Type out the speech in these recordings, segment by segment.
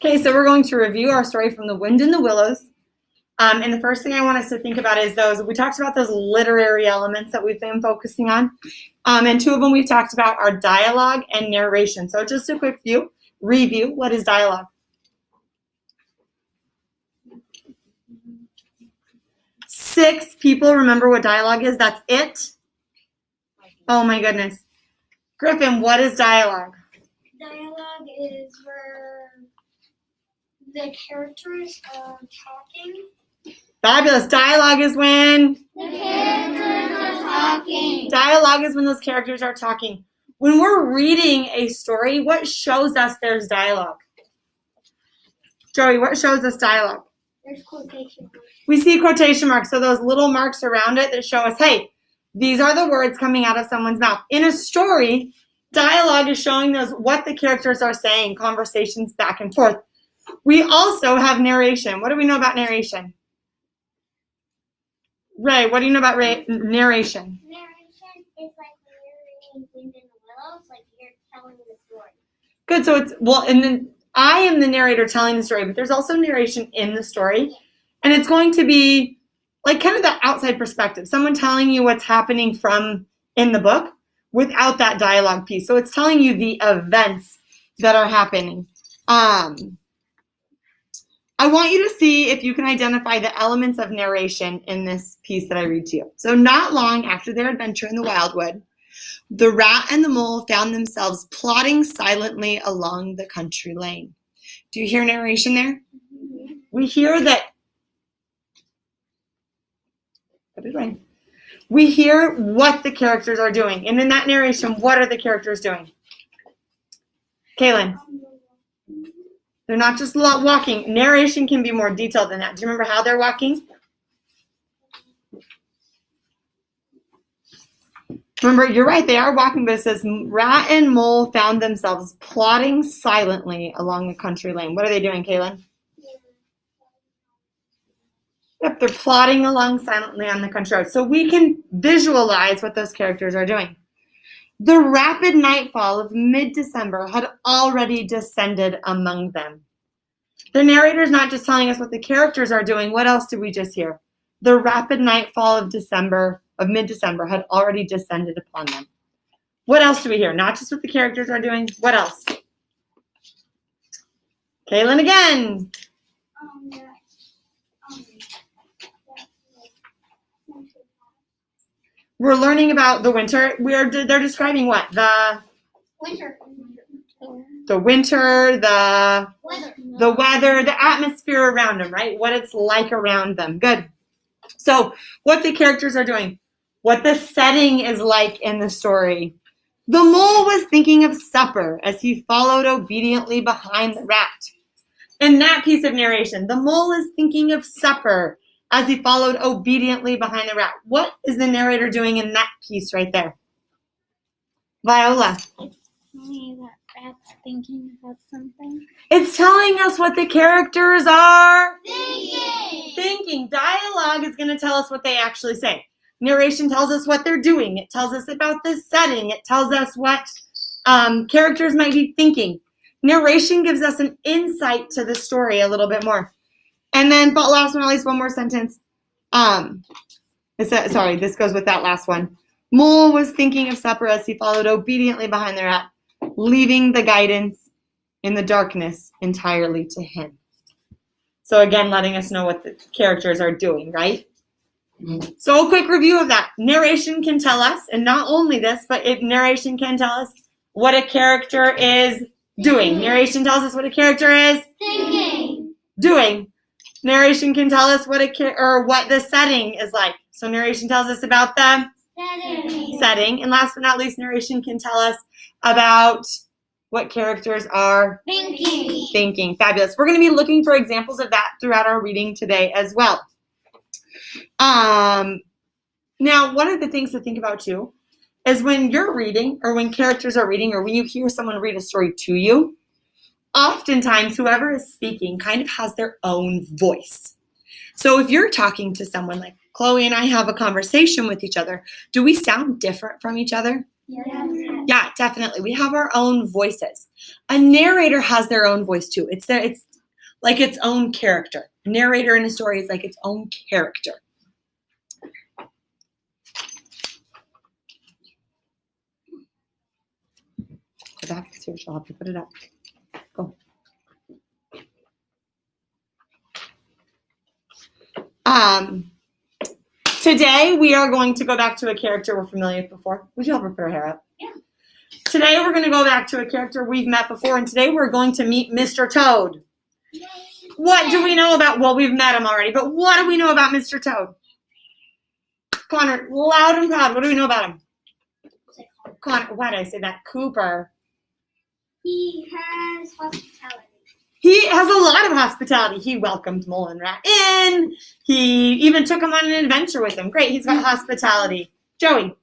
Okay, so we're going to review our story from The Wind in the Willows. And the first thing I want us to think about is we talked about those literary elements that we've been focusing on. And two of them we've talked about are dialogue and narration. So just a quick review. What is dialogue? 6 people remember what dialogue is. That's it? Oh my goodness. Griffin, what is dialogue? Dialogue is where the characters are talking. Fabulous. Dialogue is when? The characters are talking. Dialogue is when those characters are talking. When we're reading a story, what shows us there's dialogue? Joey, what shows us dialogue? There's quotation marks. We see quotation marks, so those little marks around it that show us, hey, these are the words coming out of someone's mouth. In a story, dialogue is showing us what the characters are saying, conversations back and forth. We also have narration. What do we know about narration? Ray, what do you know about narration? Narration is like when you're reading Wind in the Willows, like you're telling the story. Good, so and then I am the narrator telling the story, but there's also narration in the story. And it's going to be like kind of that outside perspective, someone telling you what's happening in the book without that dialogue piece. So it's telling you the events that are happening. I want you to see if you can identify the elements of narration in this piece that I read to you. So not long after their adventure in the wildwood, the rat and the mole found themselves plodding silently along the country lane. Do you hear narration there? Mm-hmm. We hear that. We hear what the characters are doing. And in that narration, what are the characters doing? Kaylin. They're not just walking. Narration can be more detailed than that. Do you remember how they're walking? Remember, you're right, they are walking, but it says rat and mole found themselves plodding silently along the country lane. What are they doing, Kaylin? Yep, they're plodding along silently on the country road. So we can visualize what those characters are doing. The rapid nightfall of mid-December had already descended among them. The narrator is not just telling us what the characters are doing. What else did we just hear? The rapid nightfall of mid-December had already descended upon them. What else do we hear? Not just what the characters are doing. What else? Kaylin again. We're learning about the winter. They're describing what? The winter. The winter, the Weather. weather, the atmosphere around them, right? What it's like around them. Good. So what the characters are doing, what the setting is like in the story. The mole was thinking of supper as he followed obediently behind the rat. In that piece of narration, the mole is thinking of supper as he followed obediently behind the rat. What is the narrator doing in that piece right there? Viola. It's me that rat's thinking about something. It's telling us what the characters are Thinking. Dialogue is going to tell us what they actually say. Narration tells us what they're doing. It tells us about the setting. It tells us what characters might be thinking. Narration gives us an insight to the story a little bit more. And then, but last but not least, one more sentence. This goes with that last one. Mole was thinking of supper as he followed obediently behind the rat, leaving the guidance in the darkness entirely to him. So again, letting us know what the characters are doing, right? So a quick review of that. Narration can tell us, and not only this, but narration can tell us what a character is doing. Narration tells us what a character is doing. Narration can tell us what the setting is like. So narration tells us about the setting. And last but not least, narration can tell us about what characters are thinking. Fabulous. We're going to be looking for examples of that throughout our reading today as well. Now, one of the things to think about too is when you're reading or when characters are reading or when you hear someone read a story to you, oftentimes whoever is speaking kind of has their own voice. So if you're talking to someone like Chloe and I have a conversation with each other, do we sound different from each other? Yes. Yeah, definitely. We have our own voices. A narrator has their own voice too. It's like its own character. Narrator in a story is like its own character. Go back. Here, she'll have to put it up. Go. Today we are going to go back to a character we're familiar with before. Would you help her put her hair up? Yeah. Today we're going to go back to a character we've met before, and today we're going to meet Mr. Toad. Yay. What do we know about, well, we've met him already, but what do we know about Mr. Toad? Connor, loud and proud, what do we know about him? Connor, why did I say that? Cooper. He has hospitality. He has a lot of hospitality. He welcomed Mole and Rat in. He even took him on an adventure with him. Great, he's got hospitality. Joey.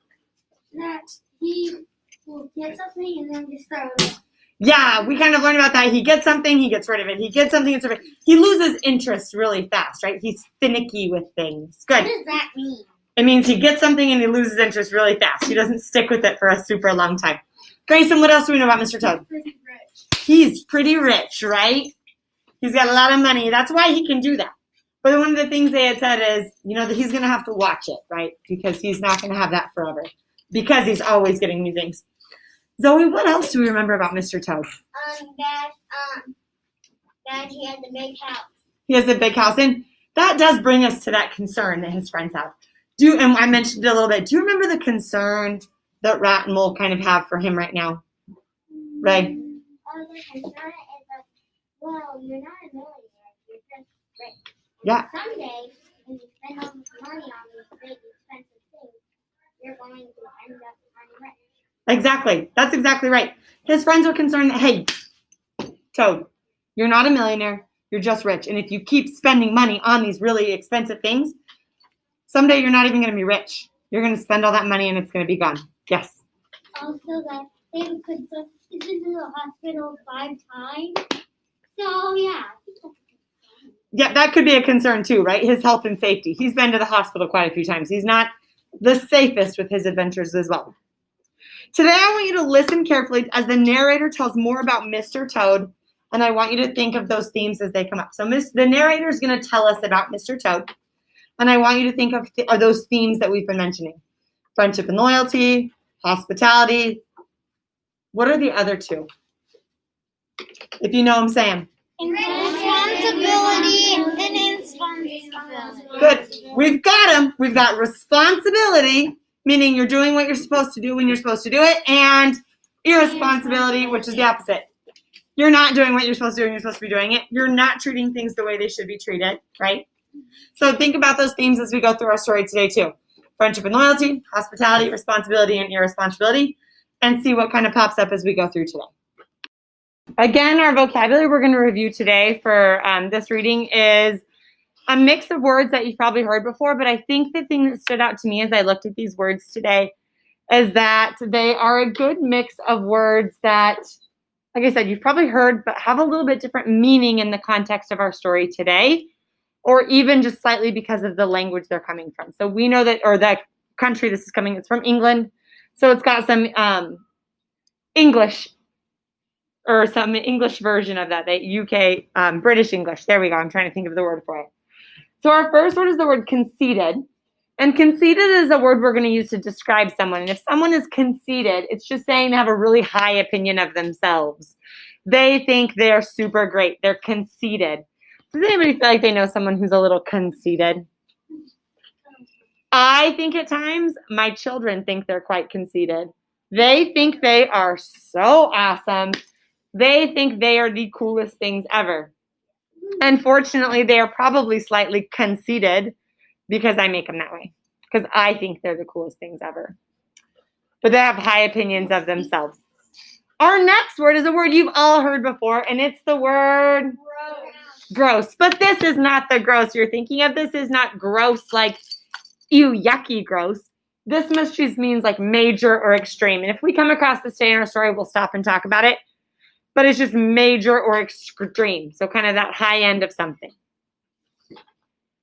That he will get something and then just throw it. Yeah, we kind of learned about that. He gets something, he gets rid of it. He gets something, gets rid of it. He loses interest really fast, right? He's finicky with things. Good. What does that mean? It means he gets something and he loses interest really fast. He doesn't stick with it for a super long time. Grayson, what else do we know about Mr. Toad? Pretty rich. He's pretty rich, right? He's got a lot of money. That's why he can do that. But one of the things they had said is, you know, that he's going to have to watch it, right? Because he's not going to have that forever. Because he's always getting new things. Zoe, what else do we remember about Mr. Toad? That he has a big house. He has a big house. And that does bring us to that concern that his friends have. And I mentioned it a little bit. Do you remember the concern that Rat and Mole kind of have for him right now? Ray? The concern is that, well, you're not a millionaire. You're just rich. Yeah. Someday, when you spend all this money on these big, expensive things, you're going to end up unrich. Exactly. That's exactly right. His friends are concerned that, hey, Toad, you're not a millionaire. You're just rich. And if you keep spending money on these really expensive things, someday you're not even going to be rich. You're going to spend all that money and it's going to be gone. Yes. Also, that David could have been to the hospital 5 times. So, yeah. Yeah, that could be a concern too, right? His health and safety. He's been to the hospital quite a few times. He's not the safest with his adventures as well. Today, I want you to listen carefully as the narrator tells more about Mr. Toad, and I want you to think of those themes as they come up. So the narrator is going to tell us about Mr. Toad, and I want you to think of those themes that we've been mentioning. Friendship and loyalty, hospitality. What are the other two? If you know them, say them. Responsibility and responsibility. Good. We've got them. We've got responsibility, meaning you're doing what you're supposed to do when you're supposed to do it, and irresponsibility, which is the opposite. You're not doing what you're supposed to do when you're supposed to be doing it. You're not treating things the way they should be treated, right? So think about those themes as we go through our story today too. Friendship and loyalty, hospitality, responsibility, and irresponsibility, and see what kind of pops up as we go through today. Again, our vocabulary we're going to review today for this reading is a mix of words that you've probably heard before, but I think the thing that stood out to me as I looked at these words today is that they are a good mix of words that, like I said, you've probably heard, but have a little bit different meaning in the context of our story today, or even just slightly because of the language they're coming from. So we know that, or the country this is coming, it's from England. So it's got some English, or some English version of that, the UK, British English. There we go. I'm trying to think of the word for it. So our first word is the word conceited. And conceited is a word we're going to use to describe someone. And if someone is conceited, it's just saying they have a really high opinion of themselves. They think they're super great. They're conceited. Does anybody feel like they know someone who's a little conceited? I think at times my children think they're quite conceited. They think they are so awesome. They think they are the coolest things ever. Unfortunately, they are probably slightly conceited because I make them that way. Because I think they're the coolest things ever. But they have high opinions of themselves. Our next word is a word you've all heard before, and it's the word gross. But this is not the gross you're thinking of. This is not gross like, ew, yucky gross. This just means like major or extreme. And if we come across this today in our story, we'll stop and talk about it. But it's just major or extreme. So kind of that high end of something.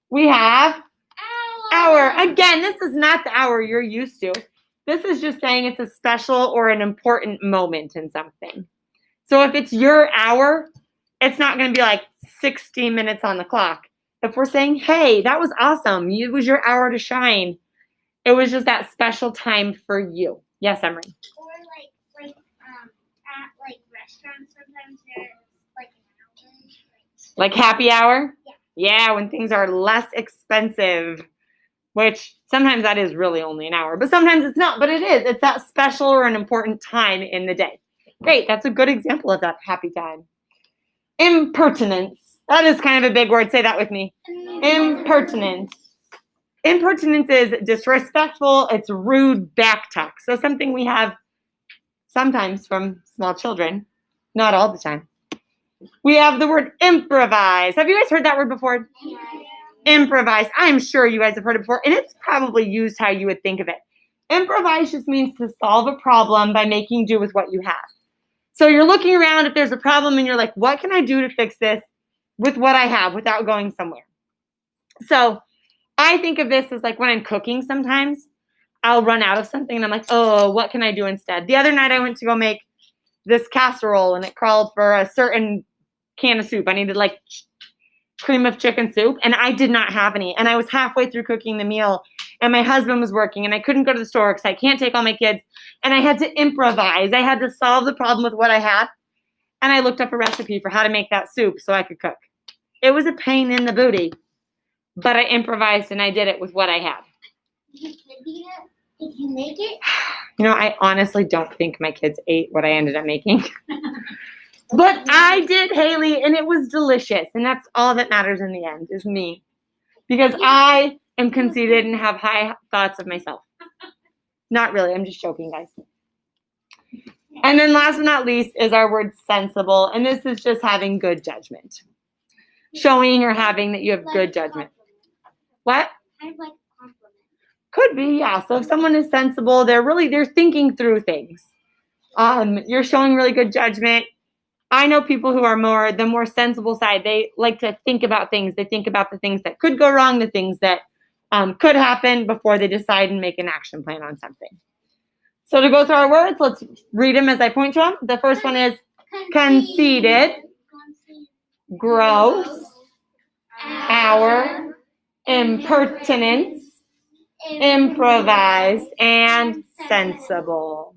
We have hour. Again, this is not the hour you're used to. This is just saying it's a special or an important moment in something. So if it's your hour, it's not going to be like 60 minutes on the clock. If we're saying, hey, that was awesome. It was your hour to shine. It was just that special time for you. Yes, Emery. Or at restaurants sometimes there's like an hour. Like happy hour? Yeah. Yeah, when things are less expensive, which sometimes that is really only an hour, but sometimes it's not, but it is. It's that special or an important time in the day. Great, that's a good example of that happy time. Impertinence. That is kind of a big word. Say that with me. Impertinence. Impertinence is disrespectful. It's rude back talk. So something we have sometimes from small children, not all the time. We have the word improvise. Have you guys heard that word before? Yeah. Improvise. I'm sure you guys have heard it before, and it's probably used how you would think of it. Improvise just means to solve a problem by making do with what you have. So you're looking around if there's a problem and you're like, what can I do to fix this with what I have without going somewhere? So I think of this as like when I'm cooking sometimes, I'll run out of something and I'm like, oh, what can I do instead? The other night I went to go make this casserole and it called for a certain can of soup. I needed like cream of chicken soup and I did not have any. And I was halfway through cooking the meal and my husband was working and I couldn't go to the store because I can't take all my kids. And I had to improvise. I had to solve the problem with what I had. And I looked up a recipe for how to make that soup so I could cook. It was a pain in the booty, but I improvised and I did it with what I had. Did your kids eat it? Did you make it? You know, I honestly don't think my kids ate what I ended up making. But I did, Haley, and it was delicious. And that's all that matters in the end, is me. Because I am conceited and have high thoughts of myself. Not really, I'm just joking, guys. And then last but not least is our word sensible. And this is just having good judgment. Showing or having that you have good judgment. What? Kind of like a compliment. Could be, yeah. So if someone is sensible, they're thinking through things. You're showing really good judgment. I know people who are the more sensible side. They like to think about things. They think about the things that could go wrong, the things that could happen before they decide and make an action plan on something. So to go through our words, let's read them as I point to them. The first one is conceited, gross, hour, impertinence, improvised, and sensible.